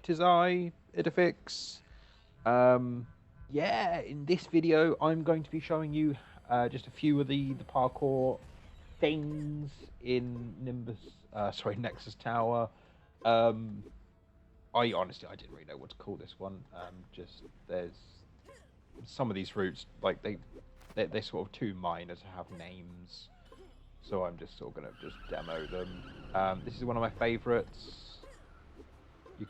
Tis I, Idifix. Um, yeah, in this video, I'm going to be showing you just a few of the parkour things in Nexus Tower. Um, I didn't really know what to call this one. Just there's some of these routes, like they're sort of too minor to have names, so I'm just sort of gonna just demo them. This is one of my favorites. There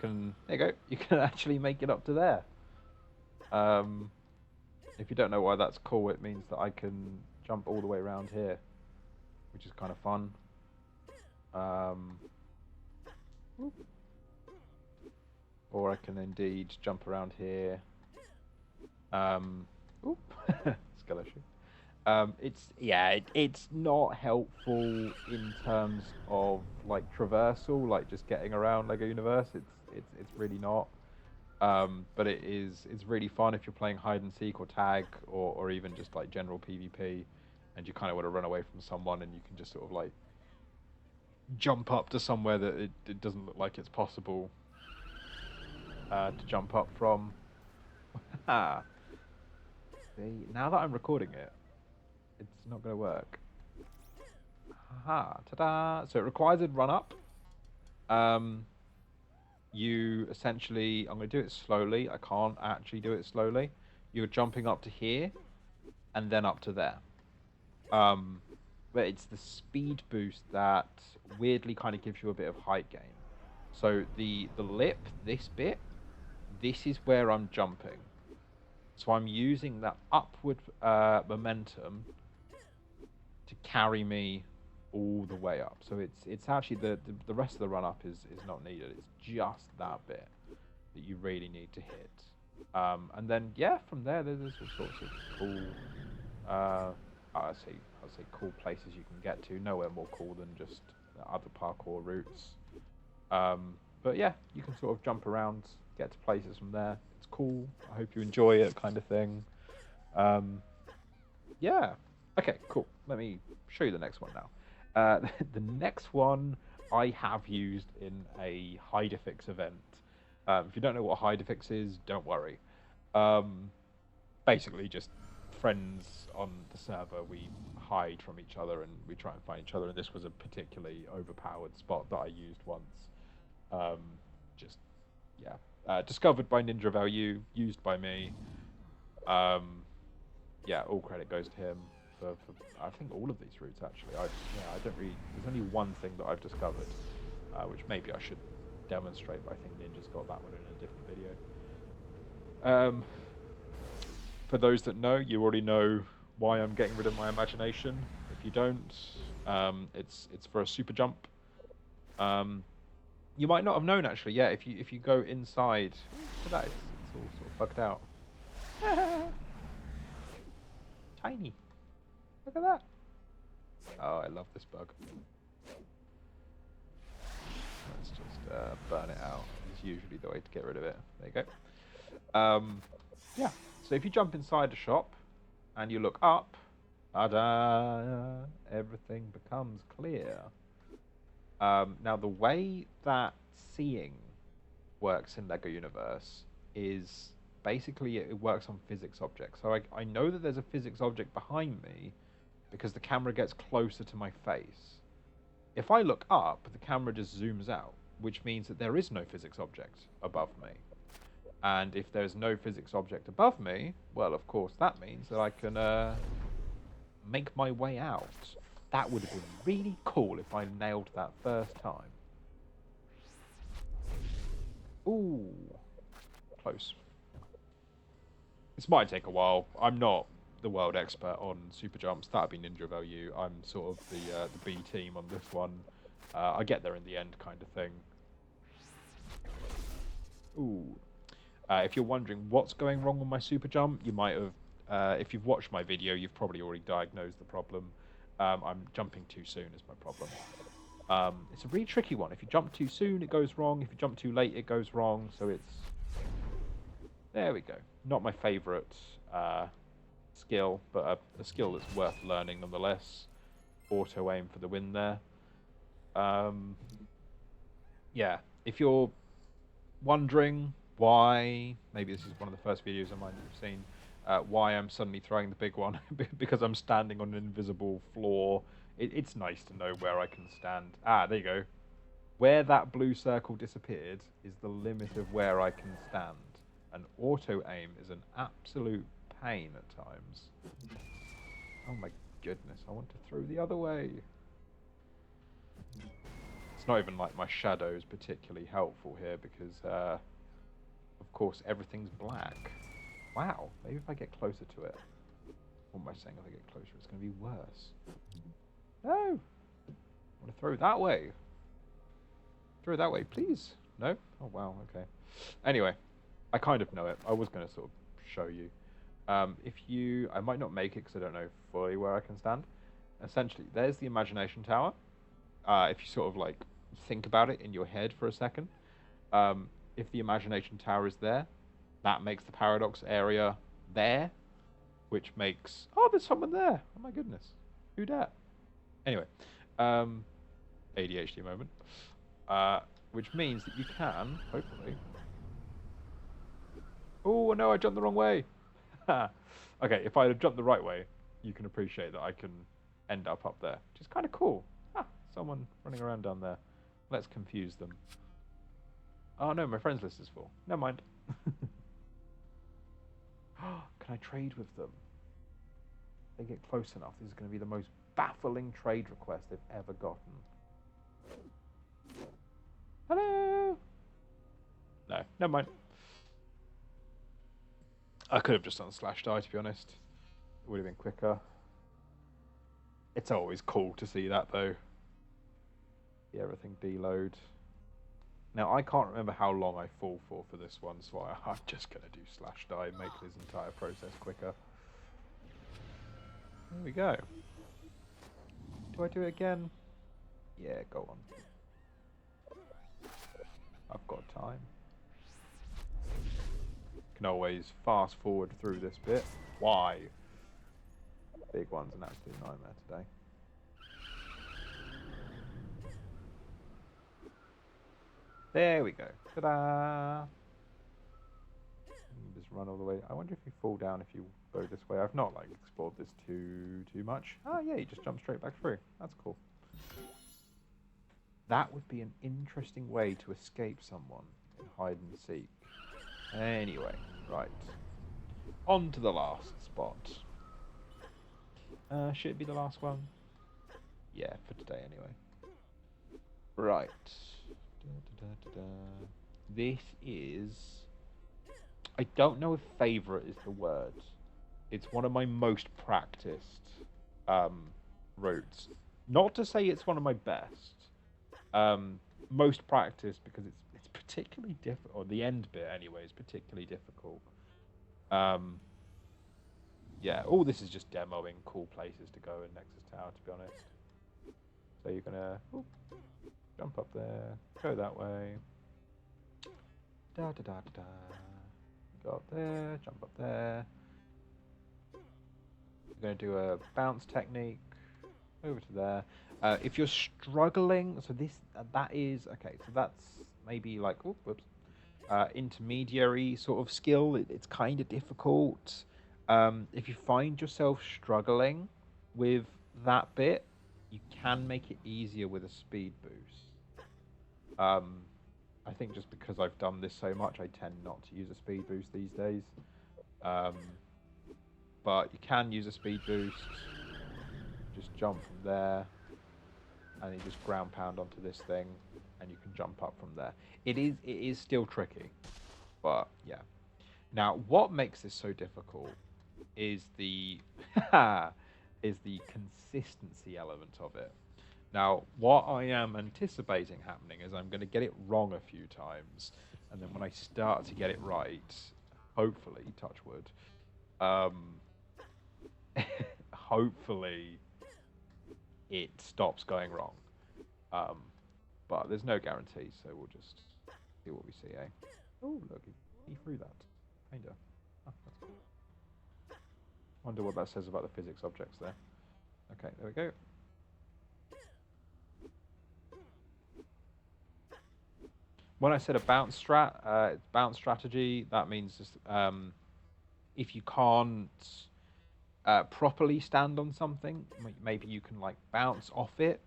you go, you can actually make it up to there. Um, if you don't know why that's cool, it means that I can jump all the way around here, which is kind of fun. Um, or I can indeed jump around here. Oop, skeleton. It's not helpful in terms of like traversal, like just getting around Lego Universe. It's really not. But it's really fun if you're playing hide and seek or tag or even just like general PvP, and you kind of want to run away from someone, and you can just sort of like jump up to somewhere that it doesn't look like it's possible to jump up from. See, now that I'm recording it, it's not going to work. Haha, ta-da! So it requires a run up. You essentially, I'm going to do it slowly. I can't actually do it slowly. You're jumping up to here, and then up to there. But it's the speed boost that weirdly kind of gives you a bit of height gain. So the lip, this bit, this is where I'm jumping. So I'm using that upward momentum to carry me all the way up. So it's actually the rest of the run up is not needed. It's just that bit that you really need to hit. And then yeah, from there there's all sorts of cool I'll say cool places you can get to. Nowhere more cool than just other parkour routes. But yeah, you can sort of jump around, get to places from there. It's cool. I hope you enjoy it, kind of thing. Yeah. Okay, cool. Let me show you the next one now. The next one I have used in a Hidefix event. If you don't know what Hidefix is, don't worry. Basically, just friends on the server, we hide from each other and we try and find each other. And this was a particularly overpowered spot that I used once. Just, yeah. Discovered by NinjaOfLU, used by me. Yeah, all credit goes to him. For I think all of these routes actually. I don't really. There's only one thing that I've discovered, which maybe I should demonstrate. But I think Ninja's got that one in a different video. For those that know, you already know why I'm getting rid of my imagination. If you don't, it's for a super jump. You might not have known actually. Yeah, if you go inside, look at that. It's all sort of bugged out. Tiny. Look at that. Oh, I love this bug. Let's just burn it out. It's usually the way to get rid of it. There you go. Yeah. So if you jump inside the shop and you look up, ta-da, everything becomes clear. Now the way that seeing works in Lego Universe is basically it works on physics objects. So I know that there's a physics object behind me because the camera gets closer to my face. If I look up, the camera just zooms out, which means that there is no physics object above me. And if there's no physics object above me, well, of course, that means that I can make my way out. That would have been really cool if I nailed that first time. Ooh, close. This might take a while. I'm not the world expert on super jumps. That'd be NinjaOfLU. I'm sort of the B team on this one. I get there in the end, kind of thing. Ooh. If you're wondering what's going wrong with my super jump, you might have, if you've watched my video, you've probably already diagnosed the problem. I'm jumping too soon is my problem. It's a really tricky one. If you jump too soon, it goes wrong. If you jump too late, it goes wrong. So it's... There we go. Not my favourite skill, but a skill that's worth learning nonetheless. Auto aim for the win there. yeah, if you're wondering why, maybe this is one of the first videos of mine that you've seen, why I'm suddenly throwing the big one, because I'm standing on an invisible floor. It's nice to know where I can stand. Ah, there you go. Where that blue circle disappeared is the limit of where I can stand. And auto-aim is an absolute pain at times. Oh my goodness, I want to throw the other way. It's not even like my shadow is particularly helpful here because, of course, everything's black. Wow, maybe if I get closer to it. What am I saying? If I get closer, it's going to be worse. No! I want to throw that way. Throw that way, please. No? Oh, wow, okay. Anyway, I kind of know it. I was going to sort of show you. I might not make it because I don't know fully where I can stand. Essentially, there's the imagination tower. If you sort of like think about it in your head for a second, if the imagination tower is there, that makes the paradox area there, which makes, oh, there's someone there. Oh my goodness, who dat? Anyway, ADHD moment, which means that you can hopefully. Oh no, I jumped the wrong way. Okay, if I had jumped the right way, you can appreciate that I can end up there, which is kind of cool. Ah, someone running around down there. Let's confuse them. Oh no, my friends list is full. Never mind. Can I trade with them? If they get close enough, this is going to be the most baffling trade request they've ever gotten. Hello? No, never mind. I could have just done /die, to be honest. It would have been quicker. It's always cool to see that, though. Yeah, everything deload. Now, I can't remember how long I fall for this one, so I'm just going to do /die, make this entire process quicker. There we go. Do I do it again? Yeah, go on. I've got time. Can always fast forward through this bit. Why? Big one's an absolute nightmare today. There we go. Ta-da! Just run all the way. I wonder if you fall down if you go this way. I've not like explored this too much. Oh yeah, you just jump straight back through. That's cool. That would be an interesting way to escape someone in hide and seek. Anyway, right. On to the last spot. Should it be the last one? Yeah, for today anyway. Right. This is... I don't know if favourite is the word. It's one of my most practiced routes. Not to say it's one of my best. Most practiced because it's particularly difficult. Or the end bit anyway is particularly difficult. Yeah, all this is just demoing cool places to go in Nexus Tower, to be honest. So you're gonna jump up there, go that way. Da da da da da. Go up there, jump up there. You're gonna do a bounce technique over to there. If you're struggling, so that is okay. So that's maybe like intermediary sort of skill. It's kind of difficult. If you find yourself struggling with that bit, you can make it easier with a speed boost. I think just because I've done this so much, I tend not to use a speed boost these days. But you can use a speed boost. Just jump from there, and you just ground pound onto this thing, and you can jump up from there. It is still tricky, but yeah. Now, what makes this so difficult is the consistency element of it. Now, what I am anticipating happening is I'm going to get it wrong a few times, and then when I start to get it right, hopefully, touch wood, hopefully it stops going wrong. But there's no guarantee, so we'll just see what we see, eh? Oh, look, he threw that. Kinda. Oh, that's cool. Wonder what that says about the physics objects there. Okay, there we go. when I said a bounce strategy, that means just, if you can't properly stand on something, maybe you can like bounce off it.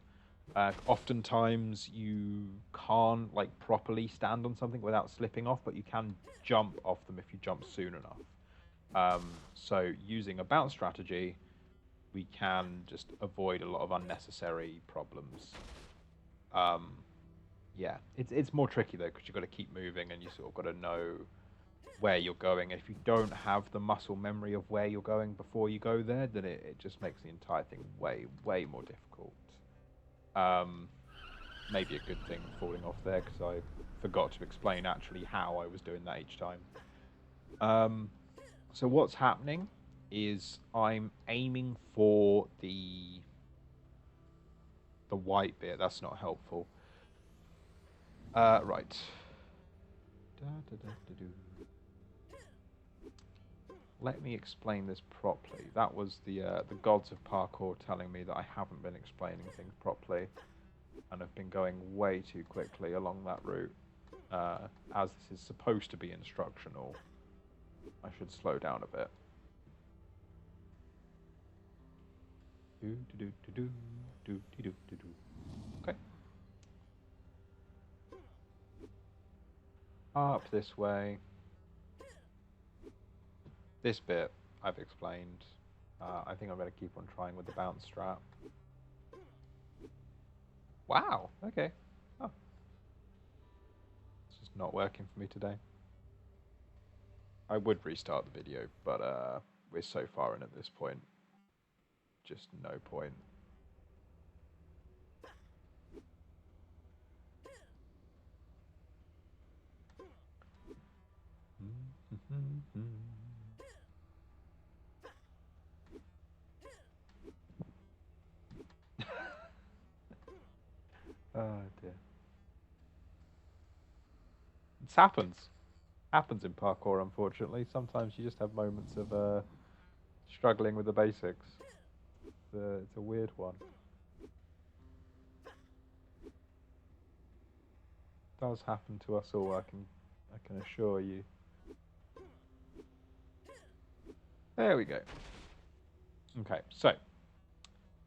Oftentimes you can't like properly stand on something without slipping off, but you can jump off them if you jump soon enough. So using a bounce strategy, we can just avoid a lot of unnecessary problems. Yeah, it's more tricky though, because you've got to keep moving and you sort of got to know where you're going. And if you don't have the muscle memory of where you're going before you go there, then it just makes the entire thing way more difficult. Maybe a good thing falling off there, because I forgot to explain actually how I was doing that each time. So what's happening is I'm aiming for the white bit. That's not helpful. Right. Let me explain this properly. That was the gods of parkour telling me that I haven't been explaining things properly, and have been going way too quickly along that route. As this is supposed to be instructional, I should slow down a bit. Okay. Up this way. This bit I've explained. I think I'm going to keep on trying with the bounce strap. Wow, okay. Oh. It's just not working for me today. I would restart the video, but we're so far in at this point. Just no point. Oh dear. It happens in parkour, unfortunately. Sometimes you just have moments of struggling with the basics. It's a weird one. It does happen to us all, I can assure you. There we go. Okay, so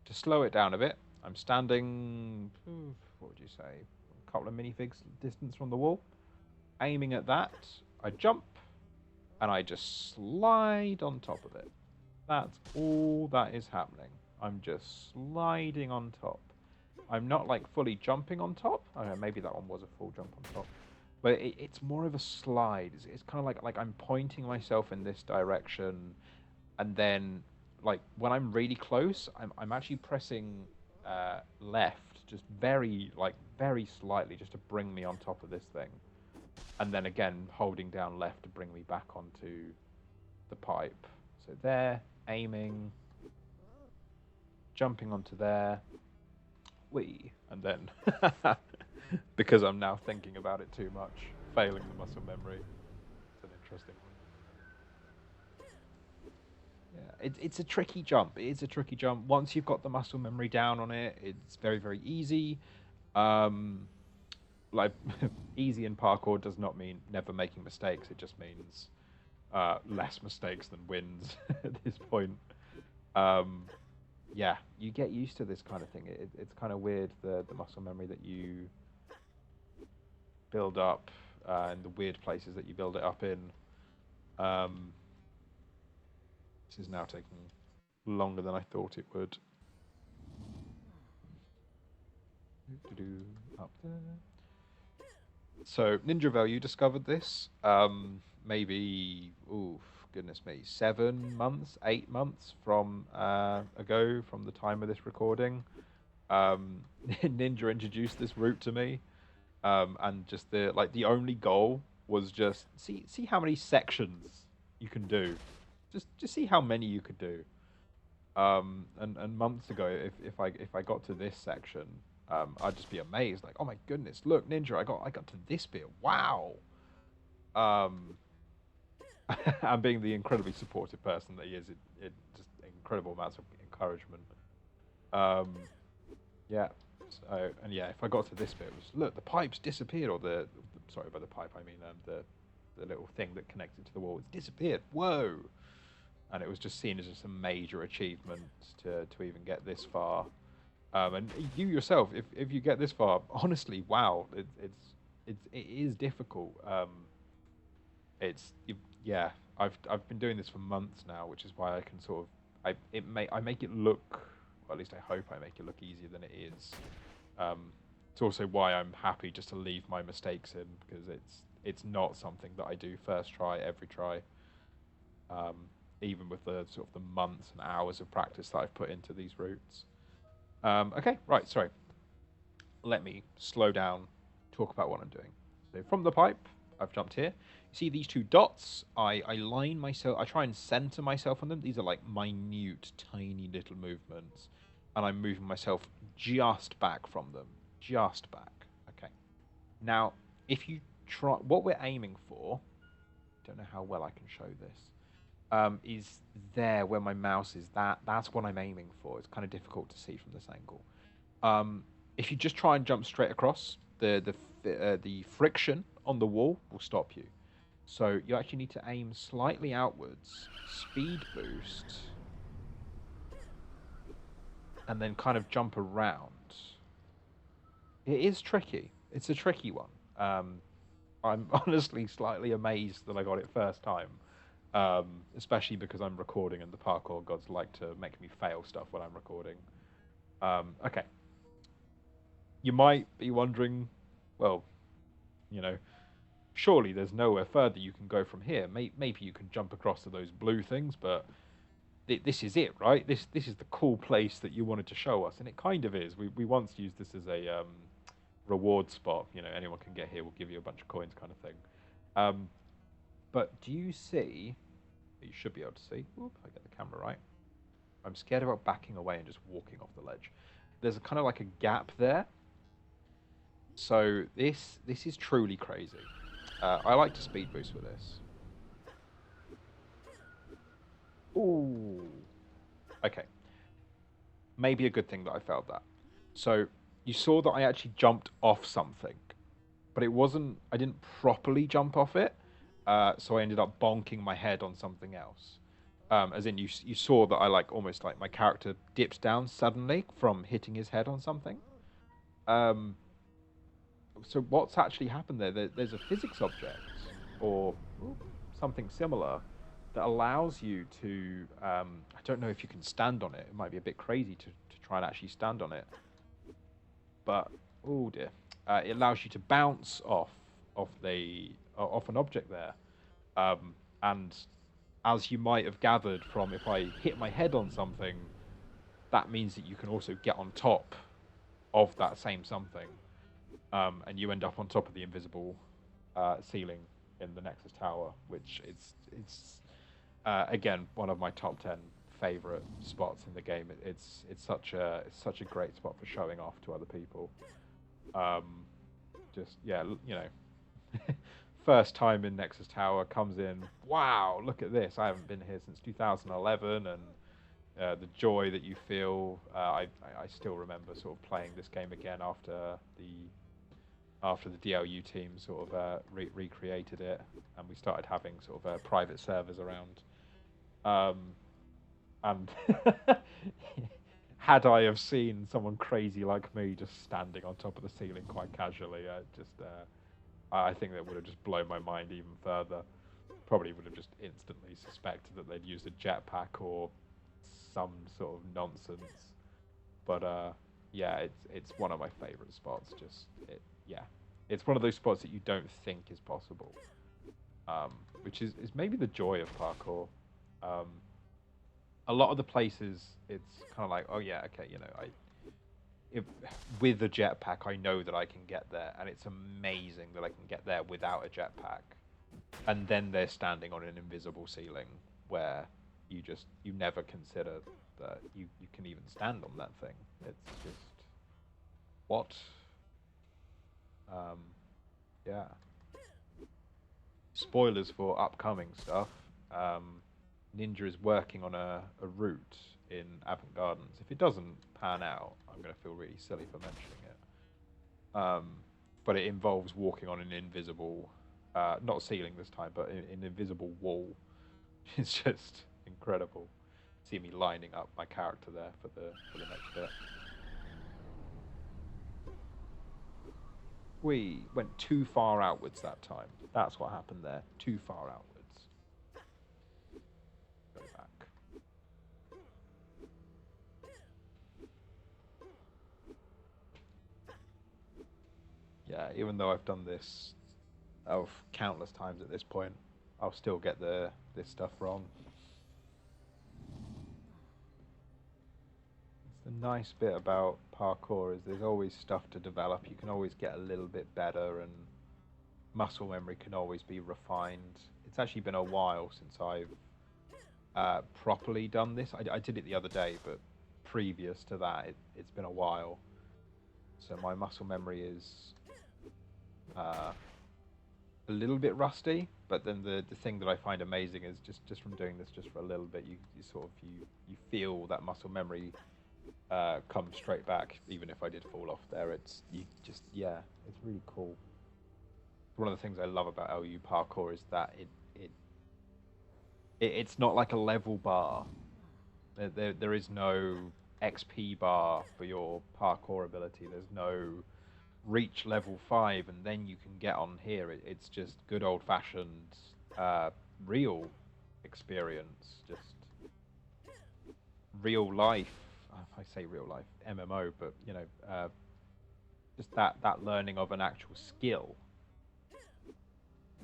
to slow it down a bit, I'm standing, what would you say, a couple of minifigs distance from the wall. Aiming at that, I jump, and I just slide on top of it. That's all that is happening. I'm just sliding on top. I'm not like fully jumping on top. I don't know, maybe that one was a full jump on top. But it's more of a slide. It's kind of like I'm pointing myself in this direction, and then like when I'm really close, I'm actually pressing left, just very slightly, just to bring me on top of this thing. And then again, holding down left to bring me back onto the pipe. So there, aiming, jumping onto there, and then, because I'm now thinking about it too much, failing the muscle memory. It's an interesting one. Yeah, it's a tricky jump. It is a tricky jump. Once you've got the muscle memory down on it, it's very easy. Like easy in parkour does not mean never making mistakes. It just means less mistakes than wins at this point. Yeah, you get used to this kind of thing. It's kind of weird, the muscle memory that you build up and the weird places that you build it up in. This is now taking longer than I thought it would. Up there. So NinjaOfLU discovered this maybe, goodness me, 7 months, 8 months from ago, from the time of this recording. Ninja introduced this route to me, and just the only goal was just see how many sections you can do, just see how many you could do. And months ago, if I got to this section, I'd just be amazed, like, oh my goodness, look, Ninja, I got to this bit, wow. And being the incredibly supportive person that he is, it just incredible amounts of encouragement. Yeah. So, and yeah, if I got to this bit, it was, look, the pipes disappeared, or the sorry, by the pipe, I mean the little thing that connects it to the wall. It's disappeared. Whoa! And it was just seen as just a major achievement to even get this far. And you yourself, if you get this far, honestly, wow, it is difficult. Yeah, I've been doing this for months now, which is why I can sort of I make it look, or at least I hope I make it look easier than it is. It's also why I'm happy just to leave my mistakes in, because it's not something that I do first try every try. Even with the sort of the months and hours of practice that I've put into these routes. Okay, right, sorry. Let me slow down, talk about what I'm doing. So from the pipe, I've jumped here. You see these two dots? I line myself, I try and center myself on them. These are like minute, tiny little movements. And I'm moving myself just back from them. Just back. Okay. Now, if you try, what we're aiming for, don't know how well I can show this, is there where my mouse is. That's what I'm aiming for. It's kind of difficult to see from this angle. If you just try and jump straight across, the friction on the wall will stop you. So you actually need to aim slightly outwards, speed boost, and then kind of jump around. It is tricky. It's a tricky one. I'm honestly slightly amazed that I got it first time. Especially because I'm recording and the parkour gods like to make me fail stuff when I'm recording. Okay. You might be wondering, well, you know, surely there's nowhere further you can go from here. Maybe you can jump across to those blue things, but this is it, right? This is the cool place that you wanted to show us, and it kind of is. We once used this as a reward spot. You know, anyone can get here. We'll give you a bunch of coins, kind of thing. But do you see? You should be able to see. Oop, I get the camera right. I'm scared about backing away and just walking off the ledge. There's a kind of like a gap there. So this is truly crazy. I like to speed boost with this. Ooh. Okay. Maybe a good thing that I failed that. So you saw that I actually jumped off something, but it wasn't. I didn't properly jump off it. So I ended up bonking my head on something else. As in, you saw that I almost like my character dipped down suddenly from hitting his head on something. So what's actually happened there? There's a physics object or something similar that allows you to. I don't know if you can stand on it. It might be a bit crazy to try and actually stand on it. But oh dear, it allows you to bounce off an object there, and as you might have gathered from if I hit my head on something, that means that you can also get on top of that same something, and you end up on top of the invisible ceiling in the Nexus Tower, which it's again one of my top 10 favorite spots in the game. It's such a great spot for showing off to other people. Just yeah, you know. First time in Nexus Tower, comes in, wow, look at this. I haven't been here since 2011, and the joy that you feel. I still remember sort of playing this game again after the DLU team sort of recreated it, and we started having sort of private servers around. And had I have seen someone crazy like me just standing on top of the ceiling quite casually, I think that would have just blown my mind even further. Probably would have just instantly suspected that they'd used a jetpack or some sort of nonsense. But yeah, it's one of my favourite spots. It's one of those spots that you don't think is possible, which is maybe the joy of parkour. A lot of the places, it's kind of like, oh yeah, okay, you know, with a jetpack, I know that I can get there, and it's amazing that I can get there without a jetpack. And then they're standing on an invisible ceiling where you never consider that you can even stand on that thing. It's just what? Yeah. Spoilers for upcoming stuff. Ninja is working on a route in Avant Gardens. If it doesn't pan out, I'm going to feel really silly for mentioning it. but it involves walking on an invisible, not ceiling this time, but an invisible wall. It's just incredible. See me lining up my character there for the next bit. We went too far outwards that time. That's what happened there. Too far outwards. Go back. Yeah, even though I've done this countless times at this point, I'll still get this stuff wrong. The nice bit about parkour is there's always stuff to develop. You can always get a little bit better, and muscle memory can always be refined. It's actually been a while since I've properly done this. I did it the other day, but previous to that, it's been a while. So my muscle memory is a little bit rusty. But then the thing that I find amazing is just from doing this just for a little bit, you feel that muscle memory come straight back. Even if I did fall off there, it's really cool. One of the things I love about LU parkour is that it's not like a level bar. There is no XP bar for your parkour ability. There's no reach level 5 and then you can get on here. It's just good old-fashioned real experience, just real life. I say real life MMO, but just that learning of an actual skill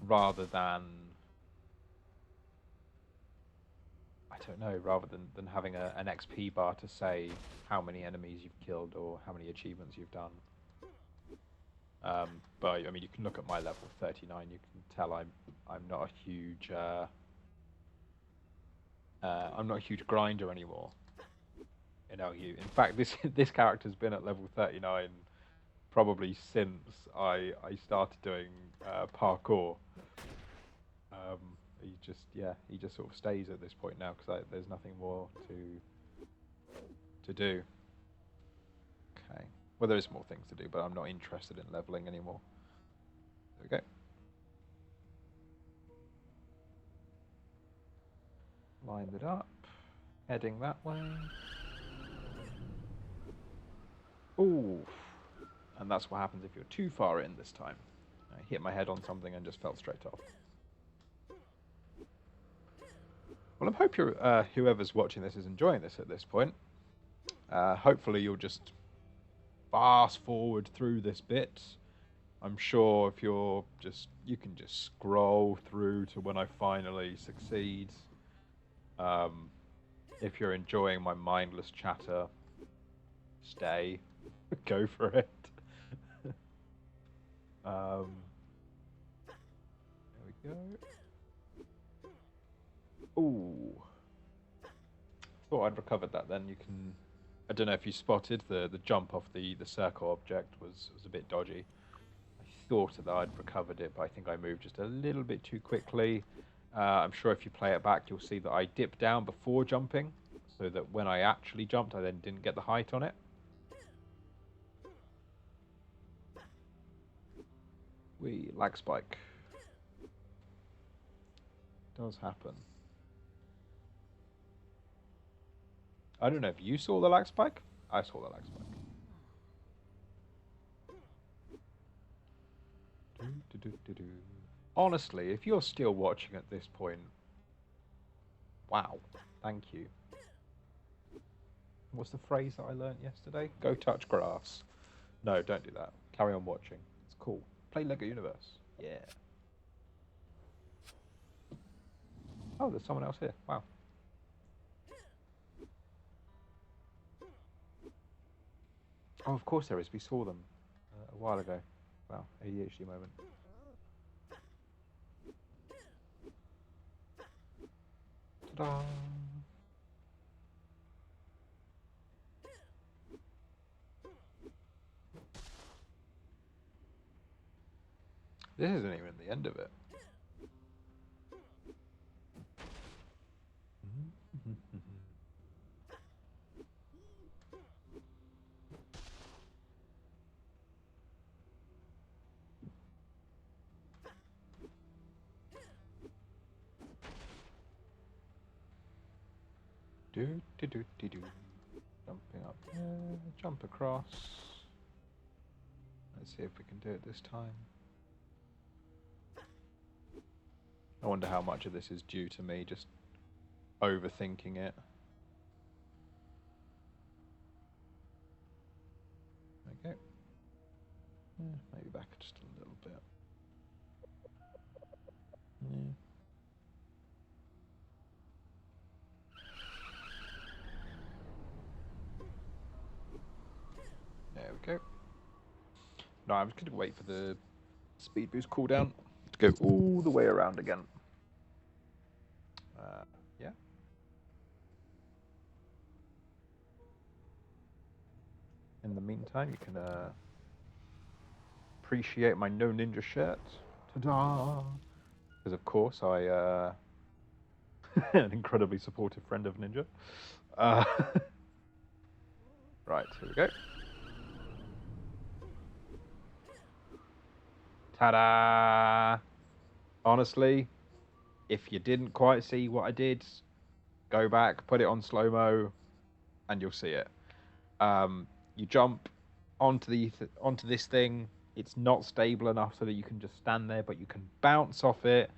rather than than having an XP bar to say how many enemies you've killed or how many achievements you've done. But I mean, you can look at my level 39. You can tell I'm not a huge grinder anymore in LU. In fact, this character's been at level 39 probably since I started doing parkour. He just sort of stays at this point now because there's nothing more to do. Okay. Well, there is more things to do, but I'm not interested in leveling anymore. There we go. Lined it up. Heading that way. Ooh. And that's what happens if you're too far in this time. I hit my head on something and just fell straight off. Well, I hope whoever's watching this is enjoying this at this point. Hopefully you'll just fast forward through this bit. I'm sure if you can just scroll through to when I finally succeed. If you're enjoying my mindless chatter, stay. Go for it. There we go. Ooh. Thought I'd recovered that then. You can... I don't know if you spotted the jump off the circle object was a bit dodgy. I thought that I'd recovered it, but I think I moved just a little bit too quickly. I'm sure if you play it back, you'll see that I dipped down before jumping, so that when I actually jumped, I then didn't get the height on it. Lag spike. Does happen. I don't know if you saw the lag spike. I saw the lag spike. Honestly, if you're still watching at this point, wow, thank you. What's the phrase that I learnt yesterday? Go touch grass. No, don't do that. Carry on watching. It's cool. Play Lego Universe. Yeah. Oh, there's someone else here. Wow. Oh, of course there is. We saw them a while ago. Wow, ADHD moment. Ta-da! This isn't even the end of it. Do-do-do-do-do. Jumping up there, jump across. Let's see if we can do it this time. I wonder how much of this is due to me just overthinking it. Okay. Maybe back just a little bit. Yeah. There we go. No, I'm just going to wait for the speed boost cooldown to go all the way around again. Yeah. In the meantime, you can appreciate my No Ninja shirt. Ta-da! Because of course I an incredibly supportive friend of Ninja. Right, here we go. Ta-da! Honestly, if you didn't quite see what I did, go back, put it on slow-mo, and you'll see it. You jump onto this thing. It's not stable enough so that you can just stand there, but you can bounce off it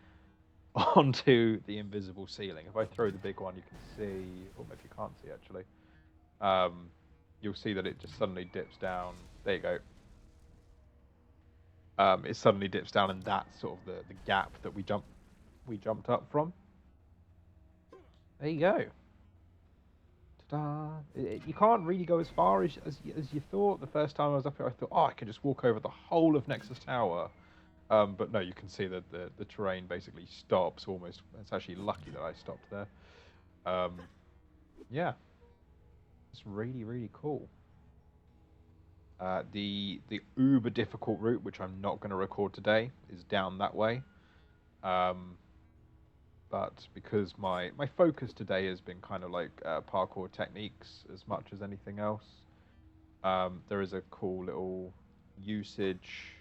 onto the invisible ceiling. If I throw the big one, you can see, or maybe you can't see actually, you'll see that it just suddenly dips down. There you go. It suddenly dips down, and that's sort of the gap that we jumped up from. There you go. Ta-da! You can't really go as far as you thought. The first time I was up here, I thought, oh, I can just walk over the whole of Nexus Tower. But no, you can see that the terrain basically stops almost. It's actually lucky that I stopped there. Yeah, it's really, really cool. The uber difficult route, which I'm not going to record today, is down that way. But because my focus today has been kind of like parkour techniques as much as anything else, there is a cool little usage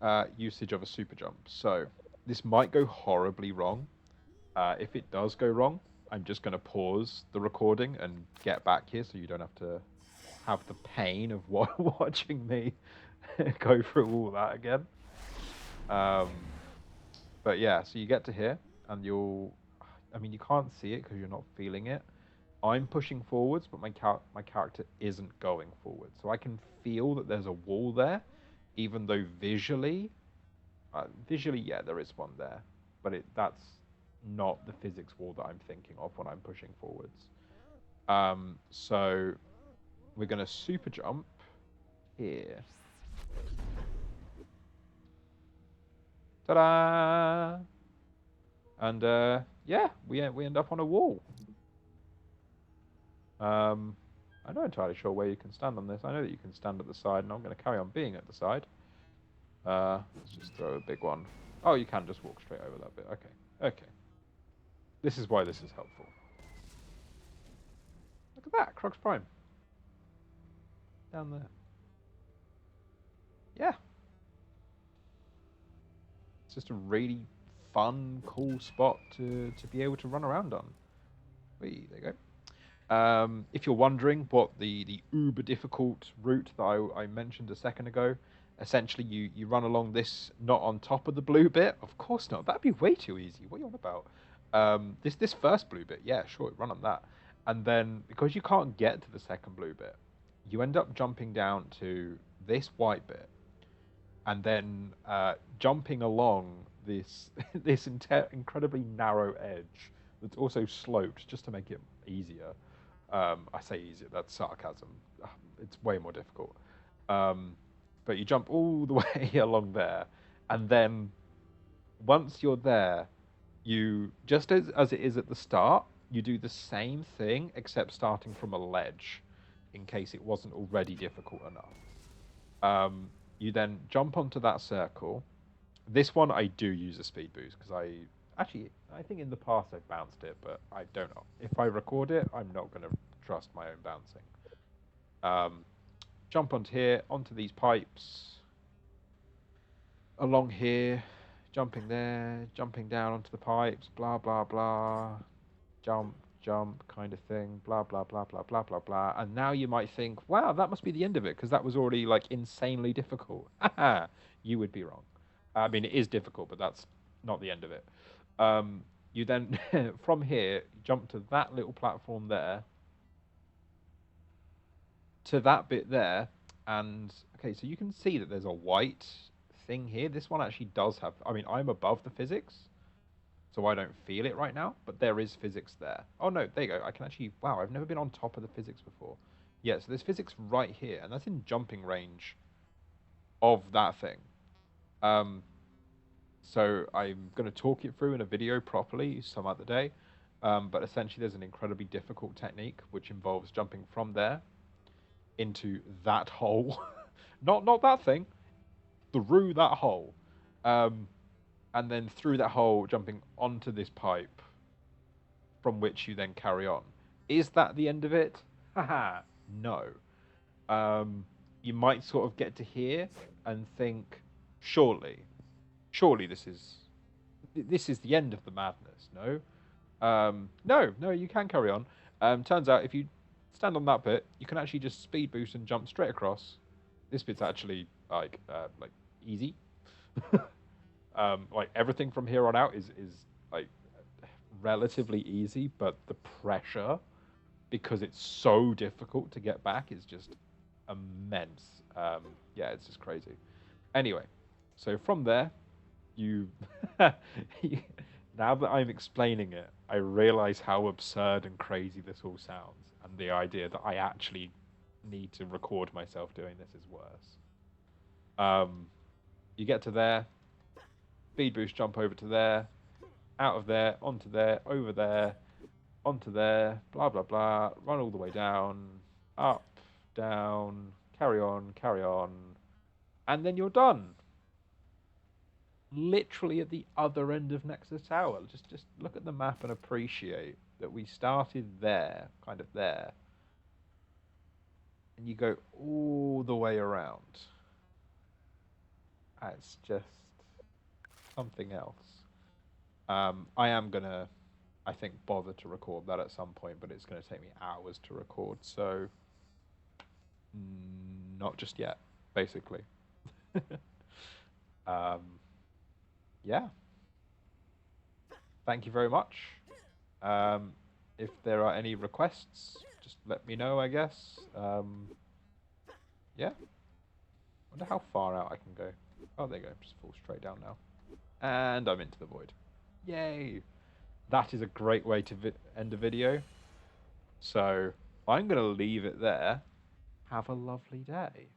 of a super jump. So this might go horribly wrong. If it does go wrong, I'm just going to pause the recording and get back here so you don't have to have the pain of watching me go through all that again. But yeah, so you get to here and you can't see it because you're not feeling it. I'm pushing forwards, but my character isn't going forward. So I can feel that there's a wall there, even though visually, yeah, there is one there. But that's not the physics wall that I'm thinking of when I'm pushing forwards. So we're going to super jump here. Ta-da! And yeah, we end up on a wall. I'm not entirely sure where you can stand on this. I know that you can stand at the side, and I'm going to carry on being at the side. Let's just throw a big one. Oh, you can just walk straight over that bit. Okay. This is why this is helpful. Look at that, Crocs Prime. Down there. Yeah. It's just a really fun, cool spot to be able to run around on. There you go. If you're wondering what the uber difficult route that I mentioned a second ago, essentially you run along this, not on top of the blue bit. Of course not. That'd be way too easy. What are you on about? This first blue bit, yeah, sure, run on that. And then, because you can't get to the second blue bit, you end up jumping down to this white bit, and then jumping along this incredibly narrow edge that's also sloped just to make it easier. I say easier, that's sarcasm. It's way more difficult. But you jump all the way along there, and then once you're there, you, just as it is at the start, you do the same thing, except starting from a ledge, in case it wasn't already difficult enough. You then jump onto that circle. This one I do use a speed boost, because I think in the past I've bounced it, but I don't know. If I record it, I'm not going to trust my own bouncing. Jump onto here, onto these pipes. Along here, jumping there, jumping down onto the pipes, blah, blah, blah. Jump, jump, kind of thing, blah, blah, blah, blah, blah, blah, blah. And now you might think, wow, that must be the end of it, because that was already, like, insanely difficult. Haha, you would be wrong. I mean, it is difficult, but that's not the end of it. You then, from here, jump to that little platform there, to that bit there, and, okay, so you can see that there's a white thing here. This one actually does have, I mean, I'm above the physics, so I don't feel it right now, but there is physics there. Oh no, there you go. I can actually, wow, I've never been on top of the physics before. Yeah, so there's physics right here, and that's in jumping range of that thing. So I'm going to talk it through in a video properly some other day, but essentially there's an incredibly difficult technique which involves jumping from there into that hole. not that thing, through that hole. And then through that hole, jumping onto this pipe, from which you then carry on. Is that the end of it? Haha, no. You might sort of get to here and think, surely this is the end of the madness. No, no, you can carry on. Turns out if you stand on that bit, you can actually just speed boost and jump straight across. This bit's actually like easy. Like everything from here on out is like relatively easy, but the pressure, because it's so difficult to get back, is just immense. Yeah, it's just crazy. Anyway, so from there, you now that I'm explaining it, I realize how absurd and crazy this all sounds, and the idea that I actually need to record myself doing this is worse. You get to there. Speed boost, jump over to there, out of there, onto there, over there, onto there, blah, blah, blah, run all the way down, up, down, carry on, and then you're done. Literally at the other end of Nexus Tower. Just look at the map and appreciate that we started there, kind of there, and you go all the way around. It's just something else. I am gonna, I think, bother to record that at some point, but it's gonna take me hours to record, so not just yet, basically. Yeah. Thank you very much. If there are any requests, just let me know, I guess. Yeah. Wonder how far out I can go. Oh, there you go. Just fall straight down now. And I'm into the void. Yay! That is a great way to end a video. So I'm going to leave it there. Have a lovely day.